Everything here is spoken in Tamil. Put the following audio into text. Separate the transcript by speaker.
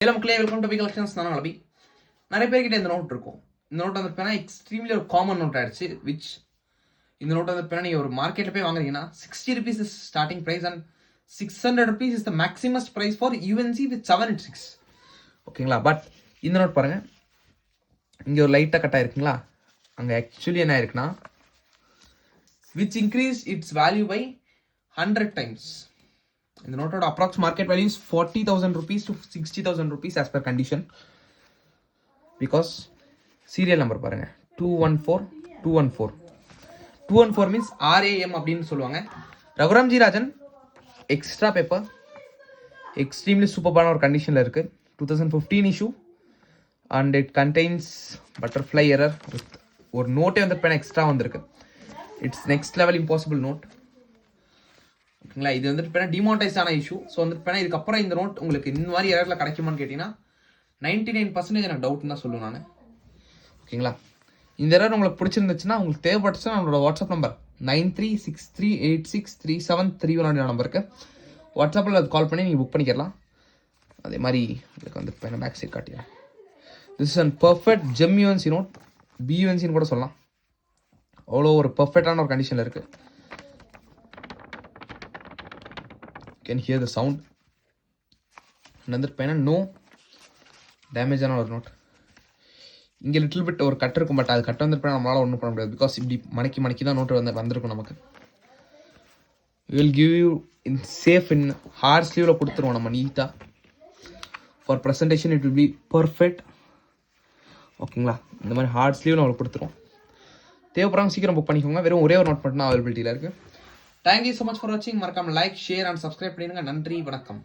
Speaker 1: ஹலோ மக்களே, வெல்கம் டு பி கலெக்ஷன்ஸ். நான் அலபி. நிறைய பேர்கிட்ட இந்த நோட் இருக்கும். இந்த நோட் வந்து பார்த்தீங்கன்னா எக்ஸ்ட்ரீம்லி ஒரு காமன் நோட் ஆயிடுச்சு. விச் இந்த நோட் வந்து பார்த்தீங்கன்னா நீங்கள் ஒரு மார்க்கெட்டில் போய் வாங்குறீங்கன்னா 60 rupees is starting price and 600 rupees is the maximum price for UNC with 7/6. ஓகேங்களா? பட் இந்த நோட் பாருங்கள், இங்கே ஒரு லைட்டாக கட் ஆயிருக்குங்களா? அங்கே ஆக்சுவலி என்ன ஆயிருக்குன்னா which increase its value by 100 times. இந்த நோட்டோட approx market value is 40,000 rupees to 60,000 rupees as per condition. Because serial number பாருங்க, 214 மீன்ஸ் RAM அப்படின்னு சொல்லுவாங்க. Raghuramji Rajan extra paper extremely சூப்பரான ஒரு கண்டிஷனில் இருக்கு. 2015 issue and it contains butterfly error. ஒரு நோட்டே வந்து எக்ஸ்ட்ரா வந்திருக்கு. It's next level impossible note. ஓகேங்களா? இது வந்துட்டு டிமானிட்டைஸ் ஆன இஷ்யூ. ஸோ வந்துட்டு இதுக்கப்புறம் இந்த நோட் உங்களுக்கு இந்த மாதிரி எரரில் கிடைக்குமான்னு கேட்டிங்கன்னா 99% எனக்கு டவுட்னு தான் சொல்லுவேன் நான். ஓகேங்களா? இந்த எரர் உங்களுக்கு பிடிச்சிருந்துச்சுன்னா, உங்களுக்கு தேவைப்பட்டுச்சுன்னா நம்மளோட வாட்ஸ்அப் நம்பர் 9363863731 நம்பருக்கு வாட்ஸ்அப்பில் அது கால் பண்ணி நீங்கள் புக் பண்ணிக்கலாம். அதே மாதிரி உங்களுக்கு வந்து பேக் சைட் காட்டிடுறேன். This is an perfect gem UNC note, பியூஎன்சின்னு கூட சொல்லலாம். அவ்வளோ ஒரு பர்ஃபெக்டான ஒரு கண்டிஷனில் இருக்குது. Can hear the sound. another pen and no damage ஆன ஒரு நோட். இங்கே லிட்டில் பிட் ஒரு கட் இருக்கும், பட் அது கட் வந்துருப்பேன் நம்மளால ஒன்றும் பண்ண முடியாது. பிகாஸ் இப்படி மடக்கி தான் நோட்டு வந்திருக்கும் நமக்கு. Will give you in safe in hard ஸ்லீவில் கொடுத்துருவோம் நம்ம நீட்டாக. For presentation it will be perfect. ஓகேங்களா? இந்த மாதிரி ஹார்ட் ஸ்லீவ் நம்மளுக்கு கொடுத்துருவோம். தேவைப்படுறாங்க சீக்கிரம் புக் பண்ணிக்கோங்க. வெறும் ஒரே ஒரு நோட் மட்டும் தான் அவைலபிலிட்டியில் இருக்குது. தேங்க்யூ ஸோ மச் ஃபார் வாட்சிங். மறக்காம லைக், ஷேர் அண்ட் சப்ஸ்கிரைப் பண்ணிடுங்க. நன்றி, வணக்கம்.